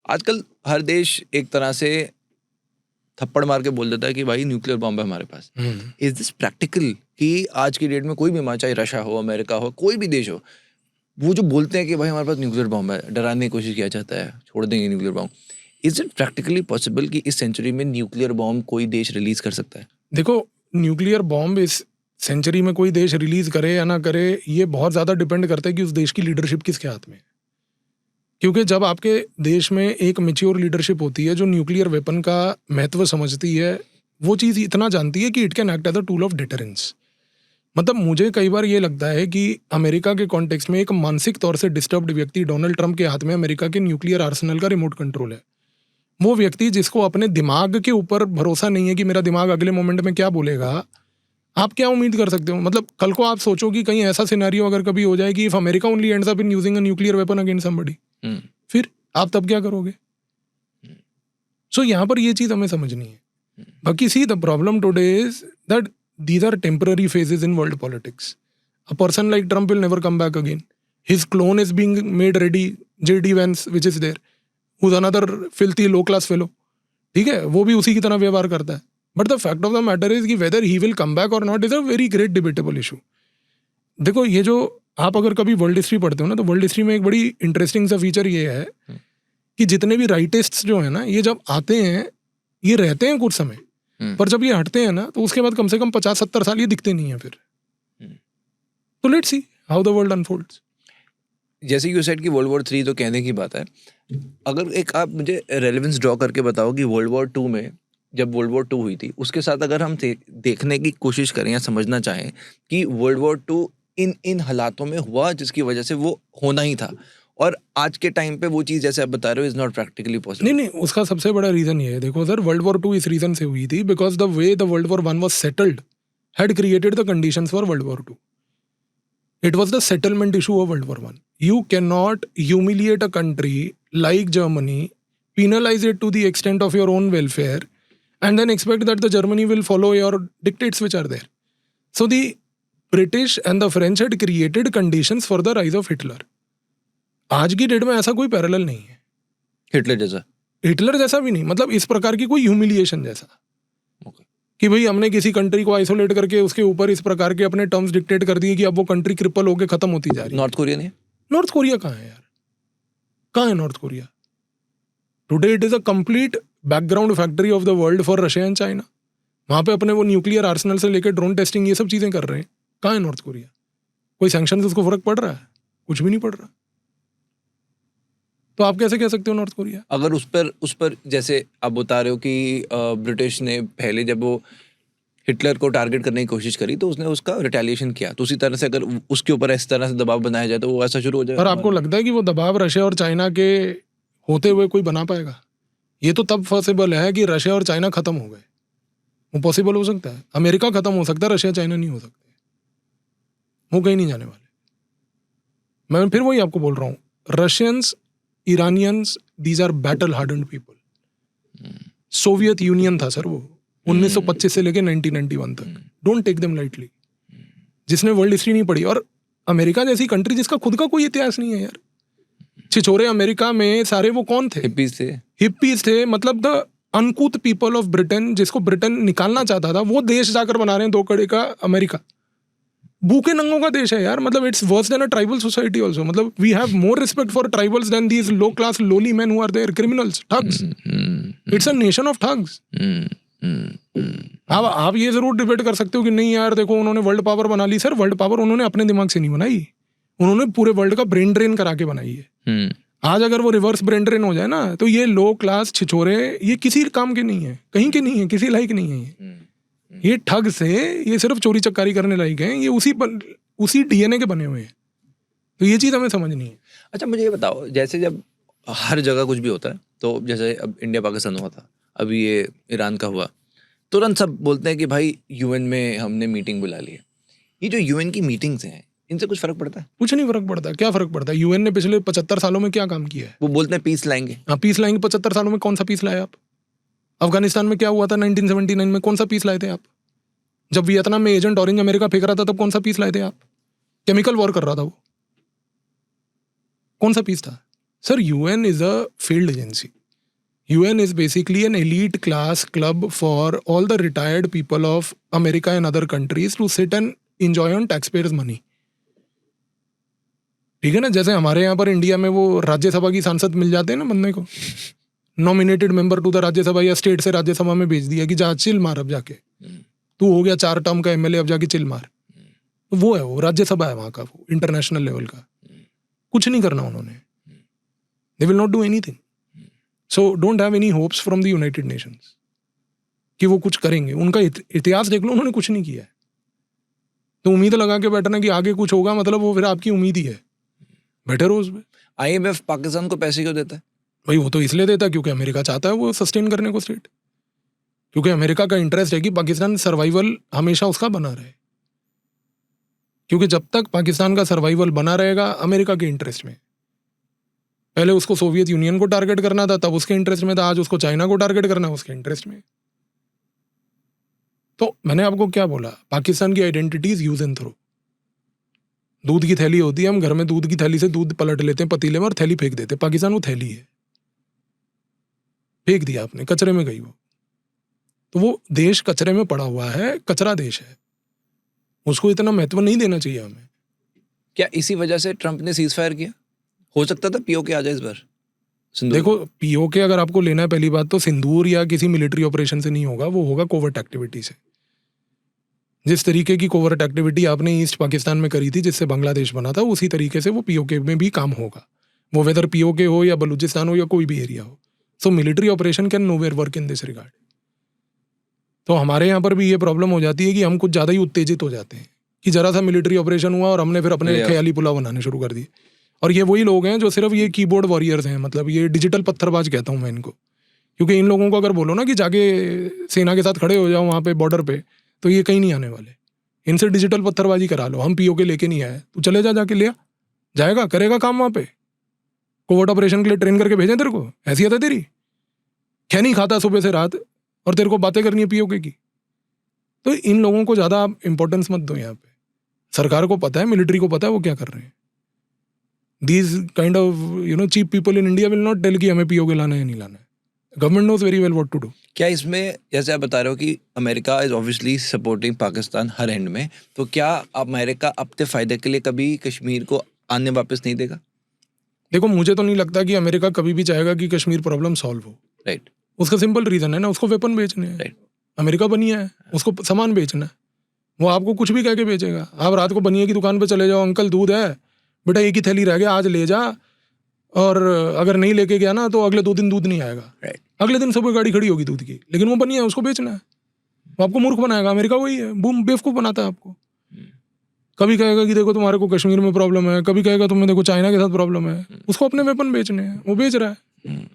आजकल हर देश एक तरह से थप्पड़ मार के बोल देता है कि भाई न्यूक्लियर बॉम्ब है हमारे पास। इज दिस प्रैक्टिकल कि आज की डेट में कोई भी मान, चाहे रशिया हो, अमेरिका हो, कोई भी देश हो, वो जो बोलते हैं कि भाई हमारे पास न्यूक्लियर बॉम्ब है, डराने की कोशिश किया जाता है, छोड़ देंगे nuclear bomb. Is it practically possible कि इस सेंचुरी में न्यूक्लियर बॉम्ब कोई देश रिलीज कर सकता है? देखो, न्यूक्लियर बॉम्ब इस सेंचुरी में कोई देश रिलीज करे या ना करे, ये बहुत ज़्यादा डिपेंड करता है कि उस देश की लीडरशिप किसके हाथ में है। क्योंकि जब आपके देश में एक मैच्योर लीडरशिप होती है जो न्यूक्लियर वेपन का महत्व समझती है, वो चीज़ इतना जानती है कि it can act as a tool of deterrence. मतलब मुझे कई बार ये लगता है कि अमेरिका के कॉन्टेक्स्ट में एक मानसिक तौर से डिस्टर्ब्ड व्यक्ति, डोनाल्ड ट्रंप के हाथ में अमेरिका के न्यूक्लियर आर्सेनल का रिमोट कंट्रोल है। वो व्यक्ति जिसको अपने दिमाग के ऊपर भरोसा नहीं है कि मेरा दिमाग अगले मोमेंट में क्या बोलेगा, आप क्या उम्मीद कर सकते हो? मतलब कल को आप सोचो कि कहीं ऐसा सिनेरियो अगर कभी हो जाए कि if America only ends up in using a nuclear weapon against somebody, फिर आप तब क्या करोगे? सो यहाँ पर ये चीज़ हमें समझनी है। बाकी see the problem today is that these are temporary phases in world politics. A person like Trump will never come back again. His clone is being made ready, JD Vance, which is there, who's another filthy low class fellow. ठीक है, वो भी उसी की तरह व्यवहार करता है. But the fact of the matter is कि whether he will come back or not is a very great debatable issue. देखो, ये जो आप अगर कभी वर्ल्ड हिस्ट्री पढ़ते हो ना, तो वर्ल्ड हिस्ट्री में एक बड़ी इंटरेस्टिंग सा फीचर ये है कि जितने भी राइटिस्ट्स जो है ना, ये जब आते हैं ये रहते हैं कुछ समय, पर जब ये हटते हैं ना तो उसके बाद कम से कम 50-70 साल ये दिखते नहीं है फिर। तो let's see how the world unfolds. जैसे यू सेड कि वर्ल्ड वॉर 3 तो कहने की बात है, अगर एक आप मुझे रेलेवेंस ड्रॉ करके बताओ कि वर्ल्ड वॉर 2 में, जब वर्ल्ड वॉर 2 हुई थी, उसके साथ अगर हम देखने की कोशिश करें या समझना चाहें कि वर्ल्ड वॉर 2 इन हालातों में हुआ जिसकी वजह से वो होना ही था, और आज के टाइम पे वो चीज़ जैसे आप बता रहे हो इज नॉट प्रैक्टिकली पॉसिबल। नहीं, उसका सबसे बड़ा रीजन ये है, देखो सर, वर्ल्ड वॉर 2 इस रीजन से हुई थी because the way the world war 1 was settled had created the conditions for world war 2. It was the settlement issue of World War 1. You cannot humiliate a country like Germany, penalize it to the extent of your own welfare, and then expect that the Germany will follow your dictates which are there. So the British and the French had created conditions for the rise of Hitler. आज की date में ऐसा कोई parallel नहीं है Hitler जैसा भी नहीं, मतलब इस प्रकार की कोई ह्यूमिलिएशन जैसा कि भाई हमने किसी कंट्री को आइसोलेट करके उसके ऊपर इस प्रकार के अपने टर्म्स डिक्टेट कर दिए कि अब वो कंट्री क्रिपल होकर खत्म होती जा रही है। नॉर्थ कोरिया ने, नॉर्थ कोरिया कहाँ है यार? कहाँ है north Korea? Today it is a complete background factory of the world for Russia and China. वहां पे अपने वो न्यूक्लियर आर्सेनल से लेकर ड्रोन टेस्टिंग ये सब चीजें कर रहे हैं। कहाँ है नॉर्थ कोरिया? कोई सैंक्शन से उसको फर्क पड़ रहा है? कुछ भी नहीं पड़ रहा। तो आप कैसे कह सकते हो नॉर्थ कोरिया? अगर उस पर जैसे आप बता रहे हो कि ब्रिटिश ने पहले जब वो हिटलर को टारगेट करने की कोशिश करी तो उसने उसका रिटेलिएशन किया, तो उसी तरह से अगर उसके ऊपर इस तरह से दबाव बनाया जाए तो वो ऐसा शुरू हो जाए। और आपको लगता है कि वो दबाव रशिया और चाइना के होते हुए कोई बना पाएगा? ये तो तब पॉसिबल है कि रशिया और चाइना खत्म हो गए, वो पॉसिबल हो सकता है। अमेरिका खत्म हो सकता है, रशिया चाइना नहीं हो सकते, वो कहीं नहीं जाने वाले। मैं फिर वही आपको बोल रहा हूँ, Russians, Iranians, these are battle hardened people. Soviet Union था सर वो 1925 से लेके 1991 तक। Don't take them lightly. जिसने वर्ल्ड हिस्ट्री नहीं पढ़ी, और अमेरिका जैसी कंट्री जिसका खुद का कोई इतिहास नहीं है यार। छिछोरे अमेरिका में सारे वो कौन थे? हिप्पीज थे। मतलब द अनकूथ पीपल ऑफ ब्रिटेन, जिसको ब्रिटेन निकालना चाहता था, वो देश जाकर बना रहे हैं दो कड़े का अमेरिका। भूखे नंगों का देश है यार। मतलब it's worse than a tribal society also. मतलब we have more respect for tribals than these low class lowly man who are there, criminals, thugs. It's a nation of thugs. आप ये जरूर डिबेट कर सकते हो कि नहीं यार देखो उन्होंने वर्ल्ड पावर बना ली। सर, वर्ल्ड पावर उन्होंने अपने दिमाग से नहीं बनाई, उन्होंने पूरे वर्ल्ड का ब्रेन ड्रेन करा के बनाई है। आज अगर वो रिवर्स ब्रेन ड्रेन हो जाए ना, तो ये लो क्लास छिछोरे ये किसी काम के नहीं है, कहीं के नहीं है, किसी लायक नहीं है। ये ठग से ये सिर्फ चोरी चक्कारी करने लायक हैं। ये उसी डीएनए के बने हुए हैं। तो ये चीज़ हमें समझनी है। अच्छा, मुझे ये बताओ, जैसे जब हर जगह कुछ भी होता है, तो जैसे अब इंडिया पाकिस्तान हुआ था, अभी ये ईरान का हुआ, तुरंत सब बोलते हैं कि भाई यूएन में हमने मीटिंग बुला ली है। ये जो यूएन की मीटिंग्स हैं, इनसे कुछ फर्क पड़ता है? कुछ नहीं फर्क पड़ता। क्या फर्क पड़ता है? यूएन ने पिछले 75 सालों में क्या काम किया है? वो बोलते हैं पीस लाएंगे। हाँ, पीस लाएंगे। 75 सालों में कौन सा पीस लाए आप? अफगानिस्तान में क्या हुआ था 1979 में? कौन सा पीस लाए थे आप? जब वियतनाम में एजेंट ऑरेंज अमेरिका फेंक रहा था, तब कौन सा पीस लाए थे आप? केमिकल वॉर कर रहा था वो, कौन सा पीस था? Sir, UN is a field agency. UN is basically an elite class club for all the retired people of America and other countries to sit and enjoy on taxpayers' money. ठीक है ना, जैसे हमारे यहाँ पर India में वो राज्यसभा की सांसद मिल जाते हैं ना बंदे को, nominated member to the Rajya Sabha या स्टेट से राज्यसभा में भेज दिया कि जा चिल मार अब जाके, तू हो गया 4 टर्म का MLA, अब जाके चिल मार. तो वो है, वो राज्यसभा है वहाँ का, वो इंटरनेशनल लेवल का. कुछ नहीं करना उन्होंने. They will not do anything. So don't have any hopes from the United Nations कि वो कुछ करेंगे. उनका इतिहास देख लो, उन्होंने कुछ नहीं किया है. तो उम्मीद लगा के बैठना कि आगे कुछ होगा, मतलब वो फिर आपकी उम्मीद ही है. बैठे रहो उसमें. IMF पाकिस्तान को पैसे क्यों देता है? भाई वो तो इसलिए देता है क्योंकि अमेरिका चाहता है वो सस्टेन करने को स्टेट. क्योंकि अमेरिका का इंटरेस्ट है कि पाकिस्तान सर्वाइवल हमेशा उसका बना रहे. क्योंकि जब तक पाकिस्तान का सर्वाइवल बना रहेगा अमेरिका के इंटरेस्ट में. पहले उसको सोवियत यूनियन को टारगेट करना था, तब उसके इंटरेस्ट में था. आज उसको चाइना को टारगेट करना है, उसके इंटरेस्ट में. तो मैंने आपको क्या बोला, पाकिस्तान की identity is use and throw. दूध की थैली होती है, हम घर में दूध की थैली से दूध पलट लेते हैं पतीले में और थैली फेंक देते हैं. पाकिस्तान वो थैली है, फेंक दिया आपने, कचरे में गई वो. तो वो देश कचरे में पड़ा हुआ है, कचरा देश है, उसको इतना महत्व नहीं देना चाहिए हमें. क्या इसी वजह से ट्रंप ने सीज फायर किया? हो सकता था POK आ जाए इस बार. देखो POK अगर आपको लेना है, पहली बात तो सिंदूर या किसी मिलिट्री ऑपरेशन से नहीं होगा, वो होगा कोवर्ट एक्टिविटी से. जिस तरीके की कोवर्ट एक्टिविटी आपने ईस्ट पाकिस्तान में करी थी जिससे बांग्लादेश बना था, उसी तरीके से वो POK में भी काम होगा. वो वेदर POK हो या बलूचिस्तान हो या कोई भी एरिया हो. So military operation can nowhere work in this regard. तो हमारे यहाँ पर भी ये प्रॉब्लम हो जाती है कि हम कुछ ज़्यादा ही उत्तेजित हो जाते हैं कि जरा सा मिलिट्री ऑपरेशन हुआ और हमने फिर अपने ख्याली पुलाव बनाने शुरू कर दिए. और ये वही लोग हैं जो सिर्फ ये कीबोर्ड वॉरियर्स हैं, मतलब ये डिजिटल पत्थरबाज कहता हूँ मैं इनको. क्योंकि इन लोगों को अगर बोलो ना कि जाके सेना के साथ खड़े हो जाओ वहाँ पे बॉर्डर पे, तो ये कहीं नहीं आने वाले. इनसे डिजिटल पत्थरबाजी करा लो. हम POK लेके नहीं आए, तू चले जा, जाके लिया जाएगा, करेगा काम वहाँ पे. कोवर्ट ऑपरेशन के लिए ट्रेन करके भेजें तेरे को? हैसियत है तेरी? क्या नहीं खाता सुबह से रात और तेरे को बातें करनी है POK की? तो इन लोगों को ज़्यादा आप इंपॉर्टेंस मत दो यहाँ पे. सरकार को पता है, मिलिट्री को पता है वो क्या कर रहे हैं. These kind of cheap people in India will not tell कि हमें POK लाना है या नहीं लाना है. Government knows very well what to do. क्या इसमें, जैसे आप बता रहे हो कि America is obviously supporting Pakistan हर एंड में, तो क्या अमेरिका अपने फायदे के लिए कभी कश्मीर को आने वापस नहीं देगा? देखो मुझे तो नहीं लगता कि अमेरिका कभी भी चाहेगा कि कश्मीर प्रॉब्लम सॉल्व हो. राइट. उसका सिंपल रीजन है ना, उसको वेपन बेचने हैं. राइट. अमेरिका बनिया है, उसको सामान बेचना है. वो आपको कुछ भी कह के बेचेगा. आप रात को बनिया की दुकान पे चले जाओ, अंकल दूध है बेटा, एक ही थैली रह गया, आज ले जा, और अगर नहीं लेके गया ना तो अगले 2 दिन दूध नहीं आएगा. राइट. अगले दिन सुबह गाड़ी खड़ी होगी दूध की. लेकिन वो बनिया है, उसको बेचना है. वो आपको मूर्ख बनाएगा. अमेरिका वही है, बूम बेवकूफ बनाता है आपको. कभी कहेगा कि देखो तुम्हारे को कश्मीर में प्रॉब्लम है, कभी कहेगा तुम्हें देखो चाइना के साथ प्रॉब्लम है. उसको अपने वेपन बेचने हैं, वो बेच रहा है.